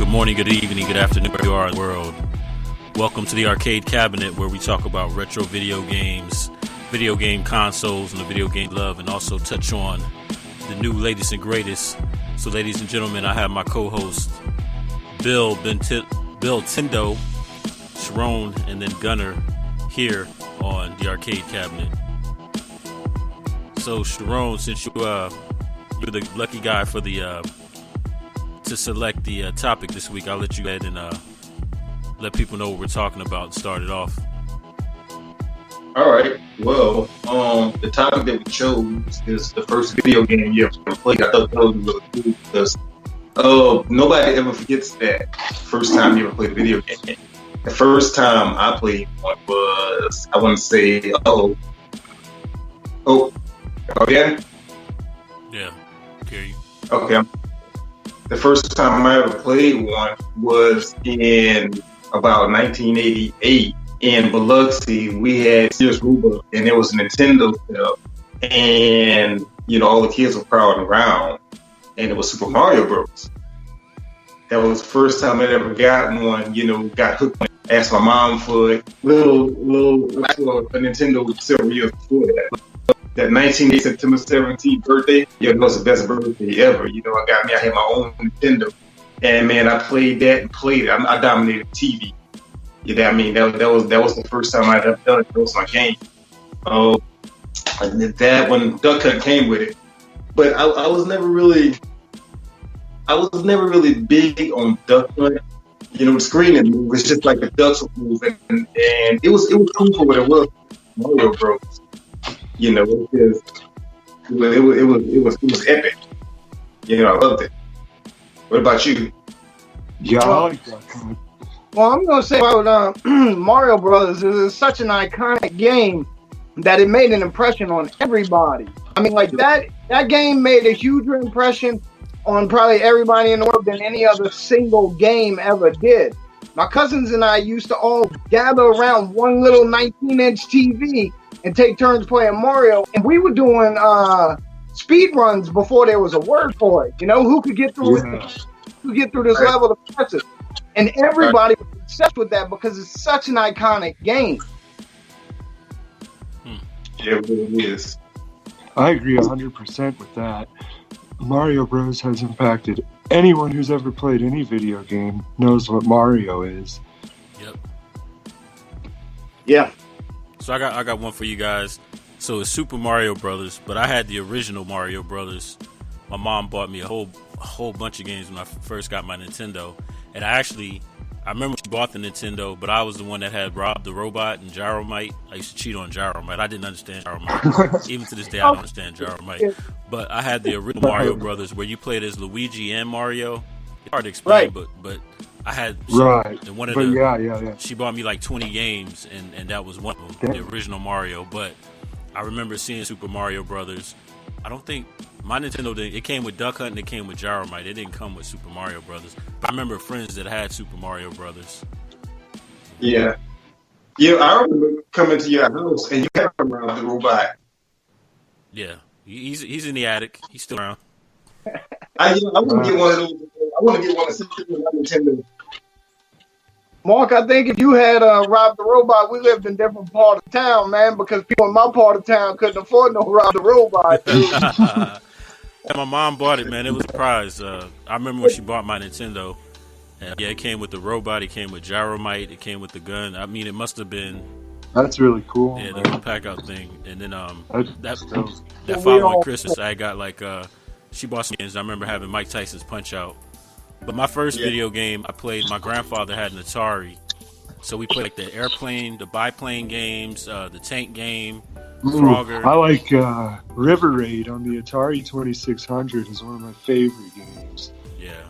Good morning, good evening, good afternoon, wherever you are in the world. Welcome to the Arcade Cabinet, where we talk about retro video games, video game consoles, and the video game love, and also touch on the new latest and greatest. So, ladies and gentlemen, I have my co-host Billtendo, Sharon, and then Gunner here on the Arcade Cabinet. So, Sharon, since you're the lucky guy for the to select the topic this week, I'll let you go ahead and let people know what we're talking about and start it off. All right. Well, the topic that we chose is the first video game you ever played. I thought that was really cool because nobody ever forgets that first time you ever played a video game. The first time I played one was, I want to say, yeah? Yeah, hear you. Okay. The first time I ever played one was in about 1988 in Biloxi. We had Sears Roebuck, and there was a Nintendo stuff, and all the kids were crowding around, and it was Super Mario Bros. That was the first time I'd ever gotten one. Got hooked on it. Asked my mom for a little a Nintendo several years before that. That 1980 September 17th birthday, it was the best birthday ever. I had my own Nintendo, and man, I played that and played it. I dominated TV. That was the first time I'd ever done it. That was my game. That when Duck Hunt came with it, but I was never really big on Duck Hunt. The screen and move. It's just like the ducks would move, and it was cool for what it was. Mario Bros. It was epic. I loved it. What about you? Yeah, I like that. Well, I'm gonna say about Mario Brothers is such an iconic game that it made an impression on everybody. I mean, like that game made a huger impression on probably everybody in the world than any other single game ever did. My cousins and I used to all gather around one little 19-inch TV and take turns playing Mario, and we were doing speed runs before there was a word for it. Who could get through this level the fastest? And everybody was obsessed with that because it's such an iconic game. Yeah, it really is. I agree 100% with that. Mario Bros. Has impacted anyone who's ever played any video game knows what Mario is. Yep. Yeah. So I got one for you guys. So it's Super Mario Brothers, but I had the original Mario Brothers. My mom bought me a whole bunch of games when I first got my Nintendo, and I remember she bought the Nintendo, but I was the one that had Rob the Robot and Gyromite. I used to cheat on Gyromite. I didn't understand Gyromite. Even to this day, I don't understand Gyromite. But I had the original Mario Brothers where you played as Luigi and Mario. It's hard to explain, but I had and one of the yeah. She bought me like 20 games, and that was one of them, the original Mario. But I remember seeing Super Mario Brothers. I don't think my Nintendo it came with Duck Hunt and it came with Gyromite. It didn't come with Super Mario Brothers. But I remember friends that had Super Mario Brothers. Yeah. I remember coming to your house and you had around the robot. Yeah, he's in the attic. He's still around. I want to get one of those. I want to get one of those Nintendo. Mark, I think if you had Rob the Robot, we lived in different part of town, man, because people in my part of town couldn't afford no Rob the Robot. And my mom bought it, man. It was a prize. I remember when she bought my Nintendo. And it came with the robot. It came with Gyromite. It came with the gun. I mean, it must have been. That's really cool. Yeah, the little pack out thing. And then that following Christmas, I got she bought some games. I remember having Mike Tyson's Punch Out. But my first video game I played, my grandfather had an Atari. So we played the airplane, the biplane games, the tank game, Frogger. I like River Raid on the Atari 2600 is one of my favorite games. Yeah.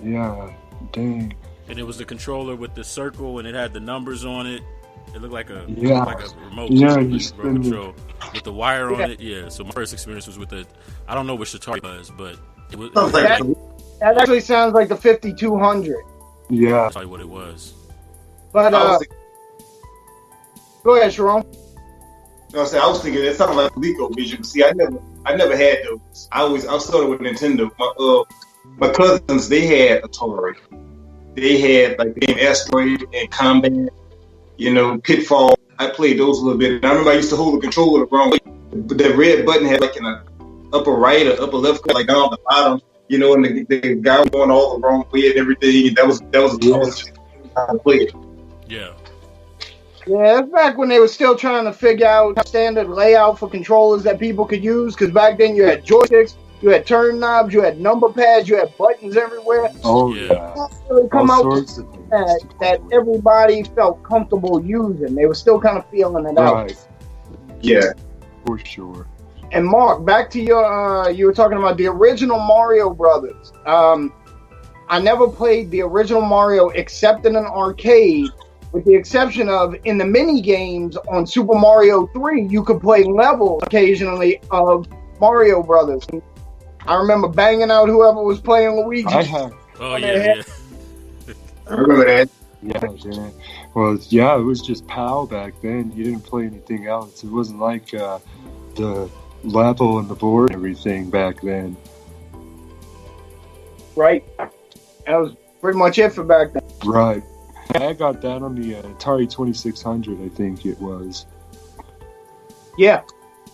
Yeah, dang. And it was the controller with the circle, and it had the numbers on it. It looked like a remote control with the wire on it. Yeah. So my first experience was with I don't know which Atari was, but it was. That actually sounds like the 5200. Yeah. I'll tell you what it was. But go ahead, Sharon. I was thinking it sounded like ColecoVision. See, I never had those. I started with Nintendo. my cousins, they had Atari. They had like the game Asteroid and Kombat, Pitfall. I played those a little bit. And I remember I used to hold the controller the wrong way. But the red button had like an upper right or upper left, like down the bottom, and the guy was going all the wrong way and everything. And that was how to play it. Yeah. Yeah, it's back when they were still trying to figure out standard layout for controllers that people could use. Because back then you had joysticks, you had turn knobs, you had number pads, you had buttons everywhere. Oh yeah, really come all out sorts of things. that everybody felt comfortable using. They were still kind of feeling it out. Yeah, for sure. And Mark, back to your, you were talking about the original Mario Brothers. I never played the original Mario except in an arcade, with the exception of in the mini games on Super Mario 3, you could play levels occasionally of Mario Brothers. I remember banging out whoever was playing Luigi. Oh yeah. I remember that. Yeah. Well, yeah, it was just PAL back then. You didn't play anything else. It wasn't like the level and the board and everything back then. Right. That was pretty much it for back then. Right. I got that on the Atari 2600, I think it was. Yeah.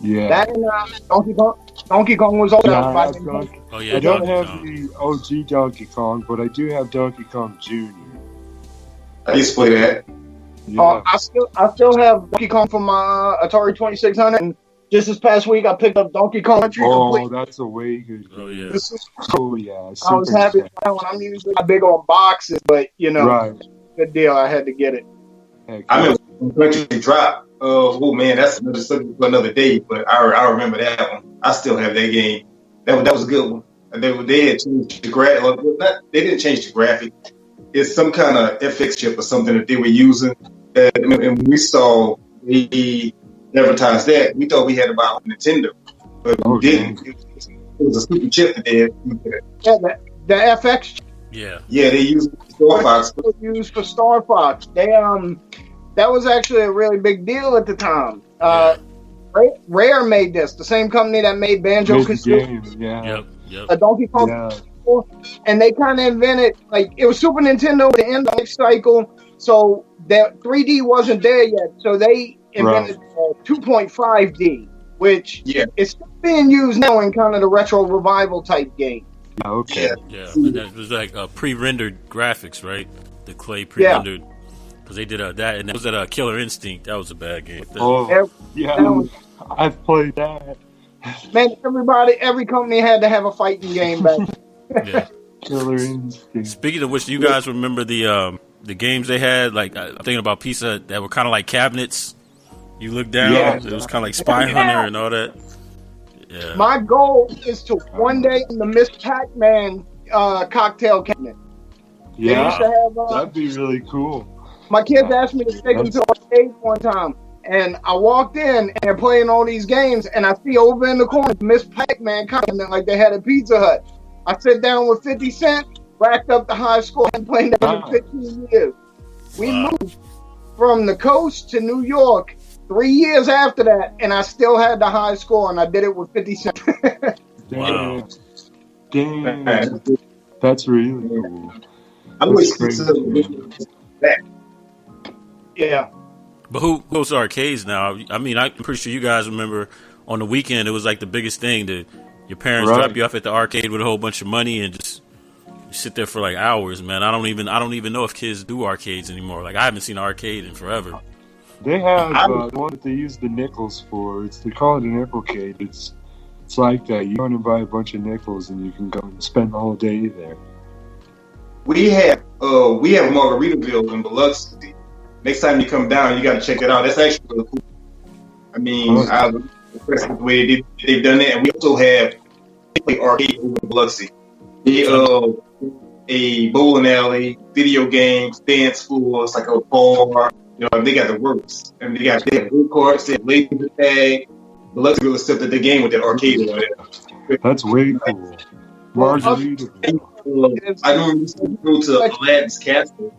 Yeah. That and Donkey Kong. Donkey Kong was also out by then. Oh yeah. I don't have the OG Donkey Kong, but I do have Donkey Kong Jr. I used to play that. Yeah. I still have Donkey Kong from my Atari 2600, and just this past week I picked up Donkey Kong Country Complete. That's a way good. Oh yeah. I was happy with that one. I'm usually not big on boxes, but right. Good deal. I had to get it. I remember when Country dropped. Oh man, that's another subject for another day. But I remember that one. I still have that game. That was a good one. They had changed the graphic. They didn't change the graphic. It's some kind of FX chip or something that they were using. And when we saw they advertised that, we thought we had about Nintendo, but we didn't. It was a stupid chip that they had. Yeah, the FX chip. Yeah. Yeah, they used Star Fox. Used for Star Fox. They that was actually a really big deal at the time. Rare made this, the same company that made Banjo-Kazooie. Yep. A Donkey Kong. Yeah. And they kind of invented, like, it was Super Nintendo at the end of the life cycle, so that 3D wasn't there yet. So they invented 2.5D, which is still being used now in kind of the retro revival type game. Okay. Yeah. And that was like pre-rendered graphics, right? The clay pre-rendered. Because they did that, and that was that Killer Instinct. That was a bad game. I've played that. Man, every company had to have a fighting game back then. Yeah. Killer Instinct. Speaking of which, do you guys remember the games they had? Like, I'm thinking about pizza that were kind of like cabinets. You look down, it was kind of like Spy Hunter and all that. Yeah. My goal is to one day in the Miss Pac-Man cocktail cabinet. Yeah, that'd be really cool. My kids asked me to take them to the arcade one time, and I walked in and they're playing all these games, and I see over in the corner Miss Pac-Man cabinet like they had a Pizza Hut. I sit down with 50 Cent, racked up the high score, and played that for 15 years. We moved from the coast to New York 3 years after that, and I still had the high score, and I did it with 50 Cent. Wow. Damn. That's really cool. I wish that. Yeah. But who goes to arcades now? I mean, I'm pretty sure you guys remember on the weekend it was like the biggest thing that your parents drop you off at the arcade with a whole bunch of money and just sit there for like hours, man. I don't even know if kids do arcades anymore. Like, I haven't seen an arcade in forever. They have one that they use the nickels for. They call it an nickelcade. It's like that. You go and buy a bunch of nickels and you can go and spend the whole day there. We have Margaritaville in Biloxi. Next time you come down, you got to check it out. That's actually really cool. I mean, I'm impressed with the way they've done it. And we also have arcade over in Biloxi. A bowling alley, video games, dance floors, like a bar. They got the works. And they have go-karts, they have laser tag. Biloxi really stepped at the game with that arcade over there. That's way cool. Margaritaville. I remember we used to go to Aladdin's Castle.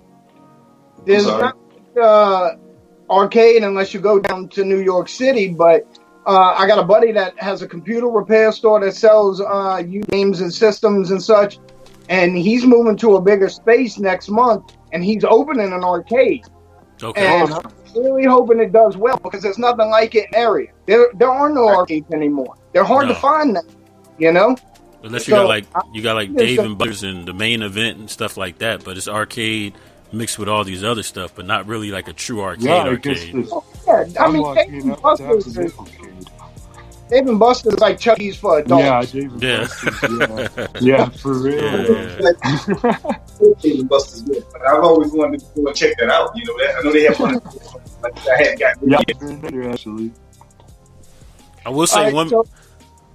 There's not arcade unless you go down to New York City, but I got a buddy that has a computer repair store that sells games and systems and such. and he's moving to a bigger space next month, and he's opening an arcade. Okay. And I'm really hoping it does well because there's nothing like it in the area. There are no arcades anymore. They're hard to find now, you know. Unless you got like Dave and Buster's and the main event and stuff like that, but it's arcade mixed with all these other stuff, but not really like a true arcade. I mean, Dave and Buster's is like Chuck E. for adults. Yeah, Dave and Buster's. Yeah, for real. Dave and Buster's, I've always wanted to go and check that out. You know that? I know they have one. I hadn't gotten it yet. Actually. I will say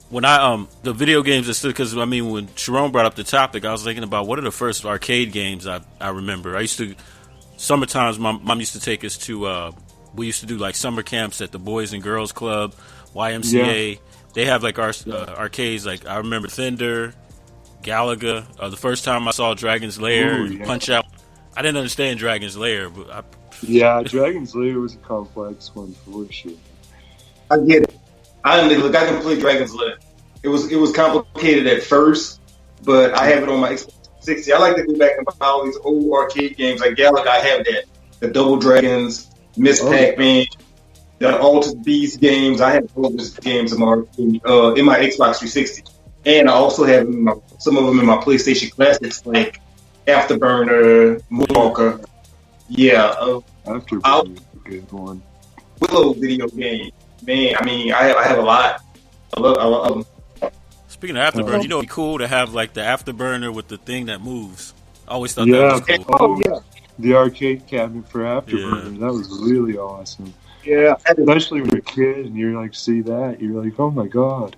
when I the video games are still, because I mean when Sharon brought up the topic, I was thinking about what are the first arcade games I remember. I used to summertimes mom used to take us to we used to do like summer camps at the Boys and Girls Club, YMCA. Yeah. They have like our arcades. Like I remember Thunder, Galaga. The first time I saw Dragon's Lair, Punch Out. I didn't understand Dragon's Lair, but Dragon's Lair was a complex one for sure. I get it. I can play Dragon's Lair. It was complicated at first, but I have it on my Xbox 360. I like to go back and buy all these old arcade games like Galaga. I have that. The Double Dragons, Miss Pac-Man, the Altered Beast games. I have all those games in my Xbox 360. And I also have some of them in my PlayStation Classics like Afterburner, Moonwalker. Yeah. Afterburner is a good one. Willow video game. Man, I mean, I have a lot. I love them. Speaking of Afterburner, you know, it'd be cool to have like the Afterburner with the thing that moves. I always thought that was cool. The arcade cabinet for Afterburner, that was really awesome. Yeah. Especially when you're a kid and you're like, see that, you're like, oh my god.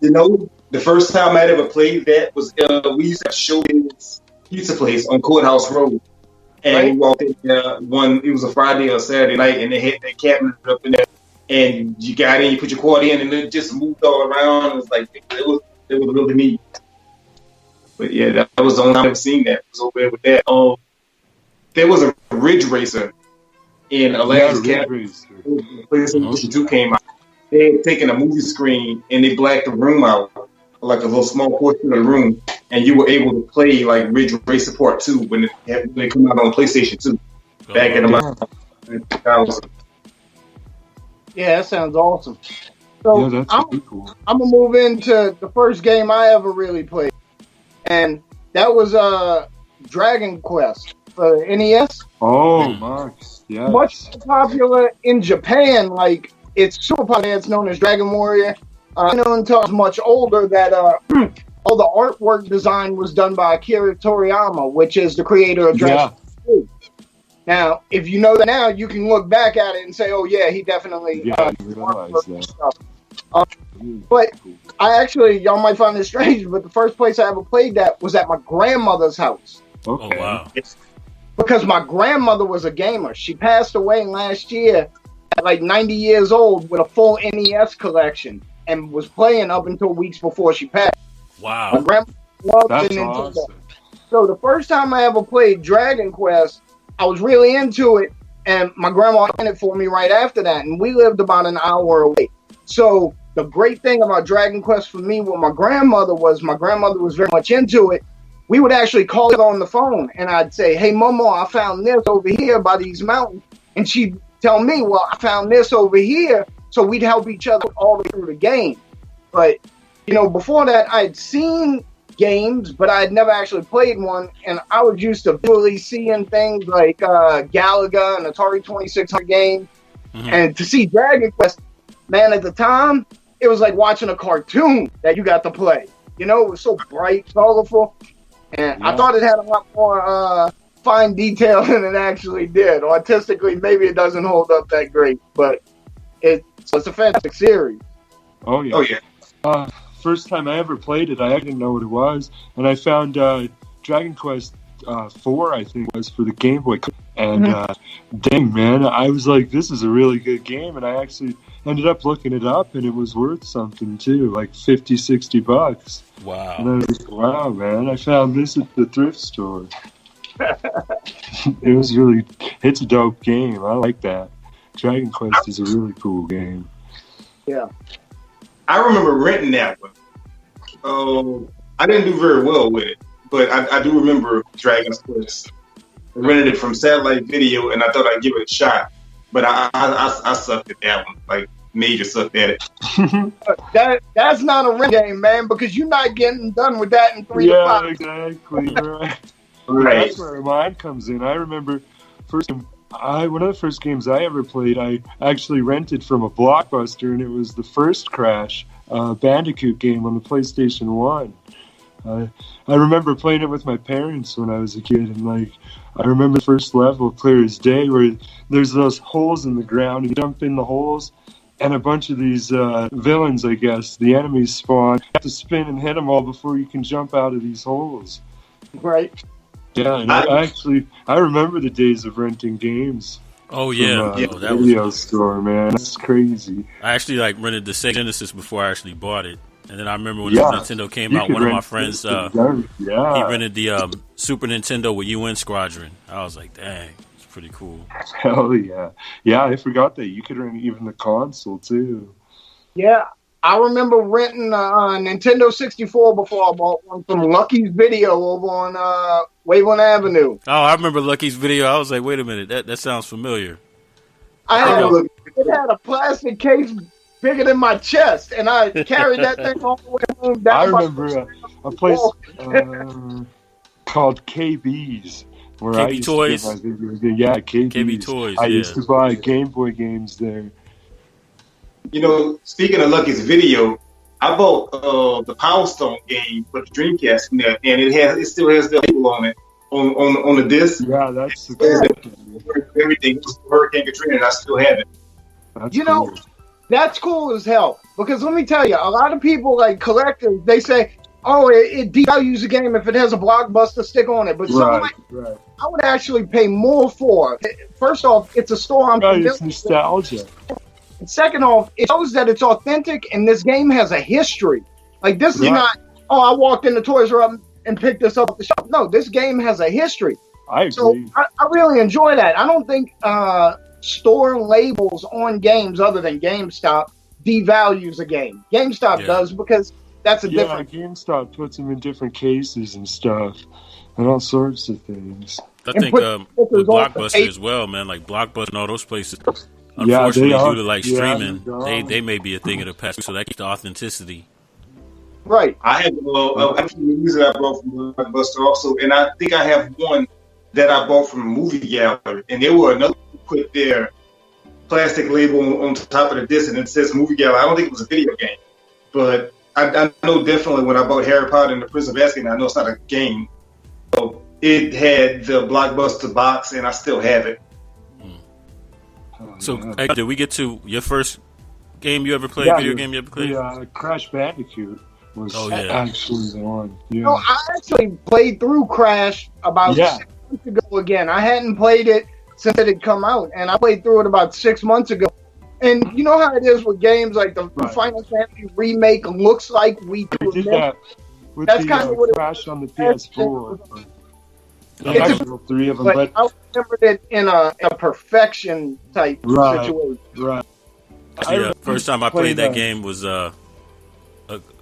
You know, the first time I'd ever played that was we used to have Showbiz Pizza Place on Courthouse Road. And we walked in it was a Friday or Saturday night, and they had that cabinet up in there. And you got in, you put your quarter in, and it just moved all around. It was like, it was really neat. But yeah, that was the only time I've ever seen that. It was over there with that. There was a Ridge Racer in Atlanta's cabinet. PlayStation 2 came out. They had taken a movie screen and they blacked the room out, like a little small portion of the room, and you were able to play like Ridge Racer Part 2 when they come out on PlayStation 2 back in about 2000. Yeah, that sounds awesome. So that's I'm cool. I'm gonna move into the first game I ever really played, and that was Dragon Quest for NES. Oh, Max, yeah. Much popular in Japan. Like it's super popular. It's known as Dragon Warrior. I know until I was much older that all the artwork design was done by Akira Toriyama, which is the creator of Dragon Quest. Now, if you know that now, you can look back at it and say, "Oh yeah, he definitely." Realize that. Stuff. But I actually, y'all might find this strange, but the first place I ever played that was at my grandmother's house. Okay. Oh wow! Because my grandmother was a gamer. She passed away last year at like 90 years old with a full NES collection and was playing up until weeks before she passed. Wow! My grandma loved That's Nintendo. awesome. So the first time I ever played Dragon Quest, I was really into it, and my grandma got it for me right after that, and we lived about an hour away. So the great thing about Dragon Quest for me with my grandmother was very much into it. We would actually call it on the phone, and I'd say, "Hey, Momo, I found this over here by these mountains," and she'd tell me, "Well, I found this over here," so we'd help each other all the way through the game. But you know, before that, I'd seen games, but I had never actually played one, and I was used to visually seeing things like Galaga and Atari 2600 games, and to see Dragon Quest, man, at the time, it was like watching a cartoon that you got to play. You know, it was so bright, colorful, and I thought it had a lot more fine detail than it actually did. Artistically, maybe it doesn't hold up that great, but it's a fantastic series. Oh yeah. First time I ever played it, I didn't know what it was, and I found Dragon Quest 4, I think, was for the Game Boy. And dang, man, I was like, this is a really good game, and I actually ended up looking it up, and it was worth something too, like $50-$60. Wow! And I was like, wow, man, I found this at the thrift store. It's a dope game. I like that. Dragon Quest is a really cool game. Yeah. I remember renting that one. I didn't do very well with it. but I do remember Dragon's Quest. I rented it from Satellite Video, and I thought I'd give it a shot, but I sucked at that one. Like, major sucked at it. That's not a rent game, man, because you're not getting done with that in 3 to 5. Yeah, exactly. Right. Right. That's where mine comes in. I remember one of the first games I ever played, I actually rented from a Blockbuster, and it was the first Crash Bandicoot game on the PlayStation 1. I remember playing it with my parents when I was a kid, and I remember the first level clear as day, where there's those holes in the ground, and you jump in the holes, and a bunch of these villains, I guess, the enemies spawn. You have to spin and hit them all before you can jump out of these holes. Right. Yeah, and I remember the days of renting games. Oh yeah, from, that video store, man. That's crazy. I actually rented the Sega Genesis before I actually bought it, and then I remember when the Nintendo came out. One of my friends, he rented the Super Nintendo with UN Squadron. I was like, dang, it's pretty cool. Hell yeah, yeah! I forgot that you could rent even the console too. Yeah. I remember renting a Nintendo 64 before I bought one from Lucky's Video over on Waveland Avenue. Oh, I remember Lucky's Video. I was like, wait a minute, that sounds familiar. It had a plastic case bigger than my chest, and I carried that thing all the way home. I remember a place called KB's. Where KB I used Toys? To get my video. Yeah, KB Toys, I used to buy Game Boy games there. You know, speaking of Lucky's Video, I bought the Power Stone game for the Dreamcast from there, and it still has the label on it on the disc. Yeah, that's everything. It was Hurricane Katrina, and I still have it. That's You know, that's cool as hell. Because let me tell you, a lot of people, like collectors, they say, oh, it devalues the game if it has a Blockbuster stick on it. But right. I would actually pay more for it. First off, it's a store I'm familiar it's nostalgia. with. Second off, it shows that it's authentic, and this game has a history. Like, this is not, I walked in the Toys R Us and picked this up at the shop. No, this game has a history. I agree. So I really enjoy that. I don't think store labels on games other than GameStop devalues a game. GameStop does, because that's a different... GameStop puts them in different cases and stuff, and all sorts of things. I think with Blockbuster as well, man. Like Blockbuster and all those places, unfortunately, due to streaming, they may be a thing of the past. So that keeps the authenticity. Right. I have a few movies that I bought from Blockbuster also, and I think I have one that I bought from a movie gallery, and there were another put their plastic label on top of the disc, and it says movie gallery. I don't think it was a video game, but I know definitely when I bought Harry Potter and the Prison of Azkaban, I know it's not a game. So it had the Blockbuster box, and I still have it. So, did we get to your first game you ever played? Video game you ever played? Yeah, Crash Bandicoot was actually the one. Yeah. No, I actually played through Crash about 6 months ago again. I hadn't played it since it had come out, and I played through it about 6 months ago. And you know how it is with games like the Final Fantasy remake looks like we did that with that's kind of what Crash on the PS4. Actually, 3 of them, but I remember it in a perfection type situation. Right. First time I played that game was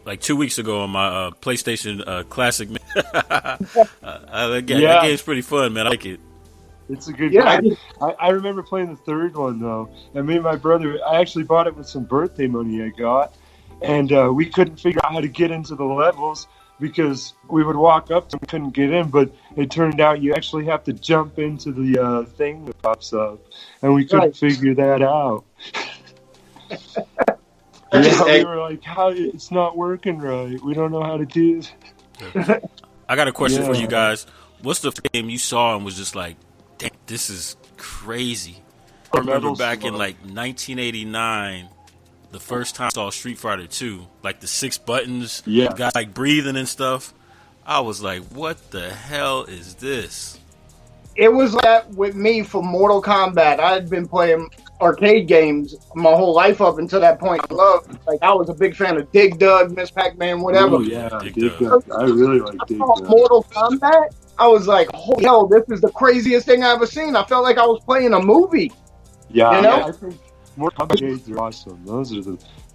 like 2 weeks ago on my PlayStation Classic. That game's pretty fun, man. I like it. It's a good game. I remember playing the third one, though. And me and my brother, I actually bought it with some birthday money I got. And we couldn't figure out how to get into the levels because we would walk up to them and couldn't get in. But it turned out you actually have to jump into the thing that pops up. And we couldn't figure that out. We were like, it's not working right. We don't know how to do this. I got a question for you guys. What's the game you saw and was just like, damn, this is crazy? I remember back in like 1989, the first time I saw Street Fighter 2, like the 6 buttons, got like breathing and stuff. I was like, what the hell is this? It was like that with me for Mortal Kombat. I had been playing arcade games my whole life up until that point. I was a big fan of Dig Dug, Miss Pac-Man, whatever. Oh, yeah, Dig Dug. I really like Dig Dug. Mortal Kombat, I was like, holy hell, this is the craziest thing I ever seen. I felt like I was playing a movie. Yeah, you know? I think Mortal Kombat arcades are awesome.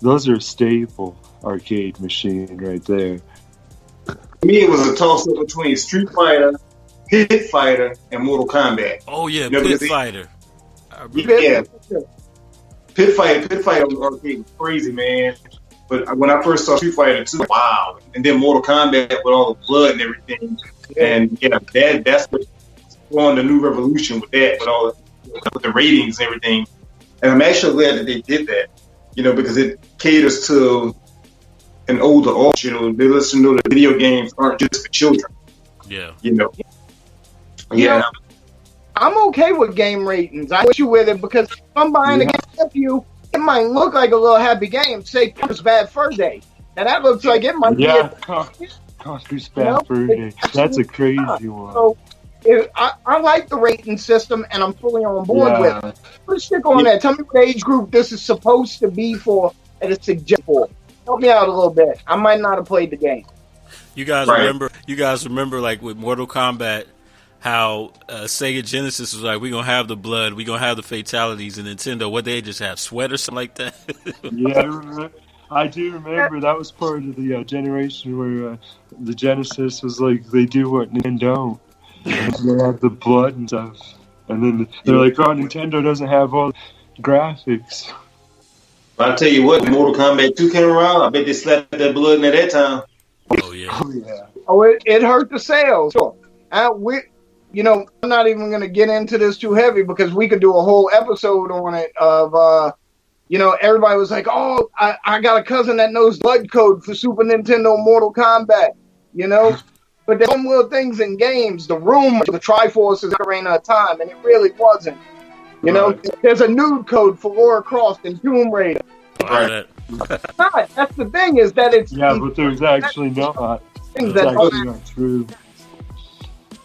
Those are a staple arcade machine right there. me, it was a toss up between Street Fighter, Pit Fighter, and Mortal Kombat. Oh yeah, You know, Pit because Fighter. Yeah, Pit Fighter on the arcade was crazy, man. But when I first saw Street Fighter 2, wow. And then Mortal Kombat with all the blood and everything. And yeah, that's what spawned a new revolution with that, with the ratings and everything. And I'm actually glad that they did that, you know, because it caters to an older audience. You know, they listen to the video games aren't just for children. Yeah. You know. Yeah. I'm okay with game ratings. I wish you with it because if I'm buying a game with you, it might look like a little happy game. Say Conker's Bad Fur Day. And that looks like it might be Conker's Bad Fur Day. That's a crazy one. So I like the rating system and I'm fully on board with it. Let's stick on that. Tell me what age group this is supposed to be for and it's suggested for. Help me out a little bit. I might not have played the game. You guys remember like with Mortal Kombat how Sega Genesis was like, we're going to have the blood, we're going to have the fatalities, and Nintendo, what they just have, sweat or something like that? Yeah, I do remember that was part of the generation where the Genesis was like, they do what Nintendo don't. They have the blood and stuff. And then they're like, oh, Nintendo doesn't have all the graphics. But I'll tell you what, Mortal Kombat 2 came around, I bet they slapped that blood in at that time. Oh, yeah. Oh, it hurt the sales. Sure. You know, I'm not even going to get into this too heavy because we could do a whole episode on it of, you know, everybody was like, oh, I got a cousin that knows blood code for Super Nintendo Mortal Kombat, you know? But there's some little things in games, the room, the Triforce is Ocarina of Time, and it really wasn't. You know, there's a nude code for Lara Croft and Tomb Raider. Right. That's the thing is that it's... Yeah, but there's actually not. It's actually not true.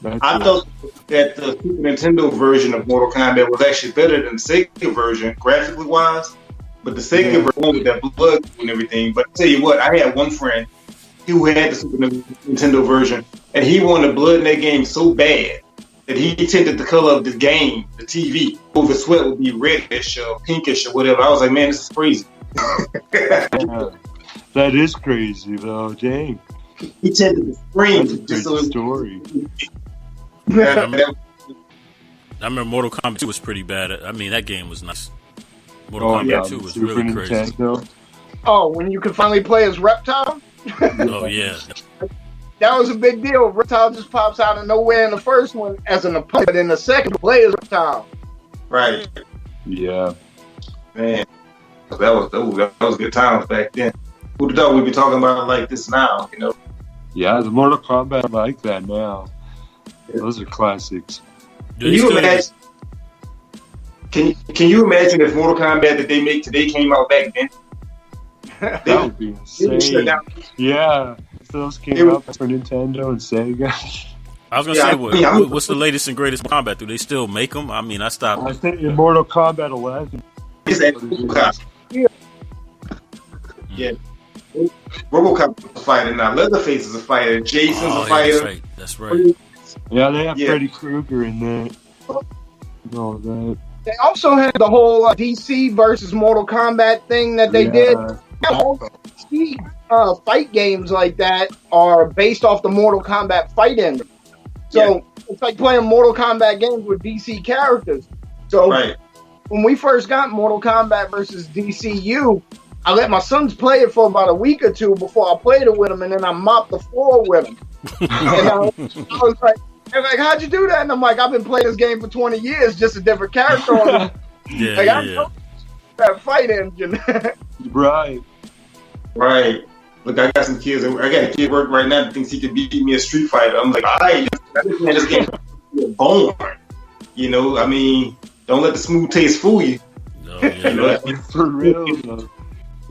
I thought that the Super Nintendo version of Mortal Kombat was actually better than the Sega version, graphically wise. But the Sega version with that blood and everything. But I'll tell you what, I had one friend who had the Super Nintendo version, and he wanted the blood in that game so bad that he tinted the color of the game, the TV, over sweat would be reddish or pinkish or whatever. I was like, man, this is crazy. That is crazy, though. Dang. He tinted the screen. That's a good story. I remember Mortal Kombat 2 was pretty bad. I mean, that game was nice. Mortal Kombat 2 was really crazy. Oh, when you could finally play as Reptile? Oh, yeah. That was a big deal. Reptile just pops out of nowhere in the first one as an opponent, but in the second, play as Reptile. Right. Yeah. Man, that was good times back then. Who'd have thought we'd be talking about it like this now, you know? Yeah, the Mortal Kombat like that now. Those are classics. Can you imagine? Can you imagine if Mortal Kombat that they make today came out back then? That would be insane. Yeah, if those came out for Nintendo and Sega. I was gonna say, what's the latest and greatest Kombat? Do they still make them? I mean, I stopped. I think in Mortal Kombat 11. Yeah. RoboCop is a fighter now. Leatherface is a fighter. Jason's a fighter. That's right. Yeah, they have Freddy Krueger in there. All that. They also had the whole DC versus Mortal Kombat thing that they did. All DC fight games like that are based off the Mortal Kombat fight engine. So it's like playing Mortal Kombat games with DC characters. So when we first got Mortal Kombat versus DCU, I let my sons play it for about a week or two before I played it with them, and then I mopped the floor with them. And I was like, they're like, how'd you do that? And I'm like, I've been playing this game for 20 years, just a different character on it. I know that fight engine. Right. Look, I got some kids. I got a kid at work right now that thinks he could beat me in Street Fighter. I'm like, all right, this game is born. You know, I mean, don't let the smooth taste fool you. No, yeah. For real, though.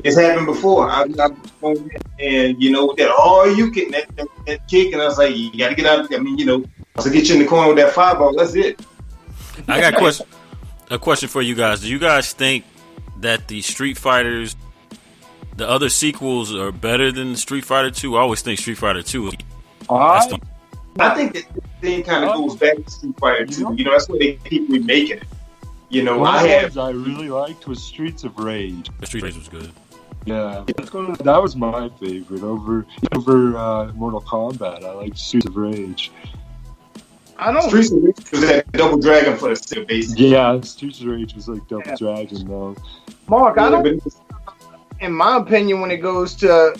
It's happened before. And you know, that you getting that kick, and I was like, you got to get out. I mean, you know, to get you in the corner with that fireball. That's it. I got a question for you guys. Do you guys think that the Street Fighters, the other sequels, are better than Street Fighter 2? I always think Street Fighter 2. I think that thing kind of goes back to Street Fighter 2. You know, that's why they keep remaking it. You know, I really liked was Streets of Rage. Street Rage was good. Yeah, that was my favorite over Mortal Kombat. I like Streets of Rage. I don't. Streets of Rage was that Double Dragon for the Sega base. Yeah, Streets of Rage was like Double Dragon though. Mark, I Yeah, don't. In my opinion, when it goes to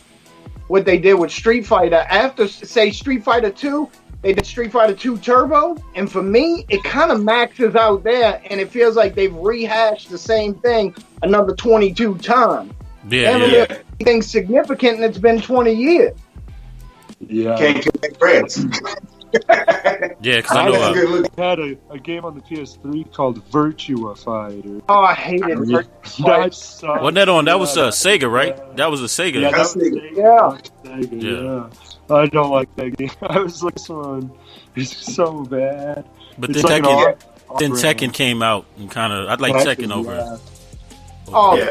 what they did with Street Fighter, after say Street Fighter 2, they did Street Fighter 2 Turbo, and for me, it kind of maxes out there, and it feels like they've rehashed the same thing another 22 times. Yeah, Haven't yeah. done anything significant, and it's been 20 years. Yeah, Can't kill that grass. Yeah, because I know. I had a game on the PS3 called Virtua Fighter. Oh, I hate it. That sucks. Wasn't that on? That was Sega, right? That was a Sega. Yeah, That's Sega, Yeah. yeah. I don't like that game. I was like, son, it's so bad. But It's then like Tekken came out and kind of. I'd like Tekken over. Yeah. Oh, Yeah.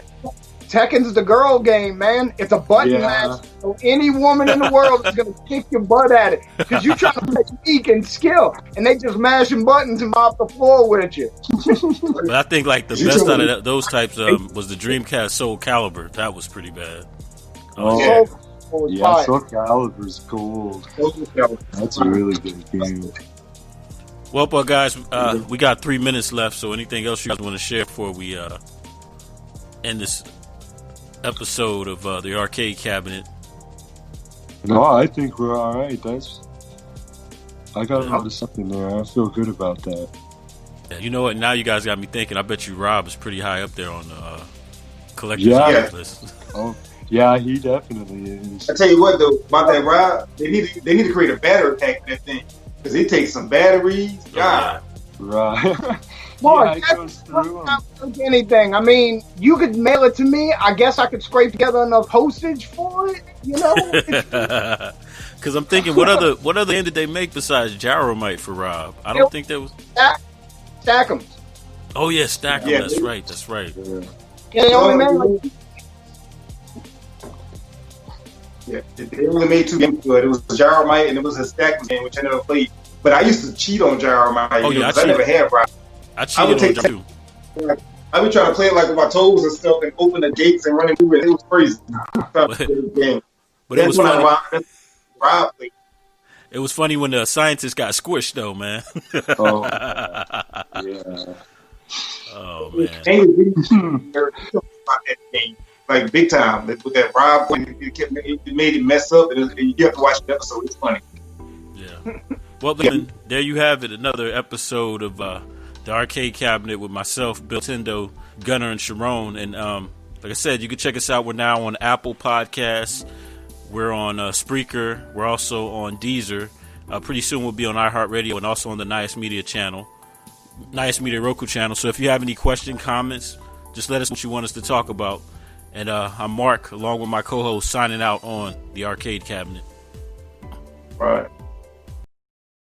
Tekken's the girl game, man. It's a button match. So any woman in the world is going to kick your butt at it. Because you're trying to make technique and skill. And they just mashing buttons and mop the floor with you. But I think like the best out of those types was the Dreamcast Soul Calibur. That was pretty bad. Oh, Yeah. yeah, Soul Calibur's gold. That's a really good game. Well, guys, we got 3 minutes left. So anything else you guys want to share before we end this episode of the Arcade Cabinet? No, I think we're all right. I got onto something there. I feel good about that. You know what? Now you guys got me thinking. I bet you Rob is pretty high up there on the collector's item list. Oh, yeah, he definitely is. I tell you what though, about that Rob, they need to create a battery pack for that thing because it takes some batteries. God, Right. Mark, Yeah, it goes through 'em. not like anything. I mean, you could mail it to me. I guess I could scrape together enough postage for it. You know? Because I'm thinking, what other game did they make besides Gyromite for Rob? I don't think there was. Stack them. Oh yeah, Stack 'em. Yeah. That's right. That's right. Yeah, they only made like yeah, they only made 2 games for it. It was Gyromite and it was a stack game which I never played. But I used to cheat on Gyromite. Oh, yeah, because I never had Rob. I cheated on take Jump too. I be trying to play it like with my toes and stuff and open the gates and running through it. It was crazy. Trying to play this game. But it was That's when funny. Rob played. It was funny when the scientist got squished, though, man. Oh, yeah. Oh man. About that game, like big time. With that Rob, it made it mess up, and you have to watch the episode. It's funny. Yeah. Well, then, there you have it. Another episode of the Arcade Cabinet with myself, Billtendo, Gunner, and Sharon. And like I said, you can check us out. We're now on Apple Podcasts. We're on Spreaker. We're also on Deezer. Pretty soon we'll be on iHeartRadio and also on the Nious Media channel, Nious Media Roku channel. So if you have any questions, comments, just let us know what you want us to talk about. And I'm Mark, along with my co-host, signing out on the Arcade Cabinet. Right.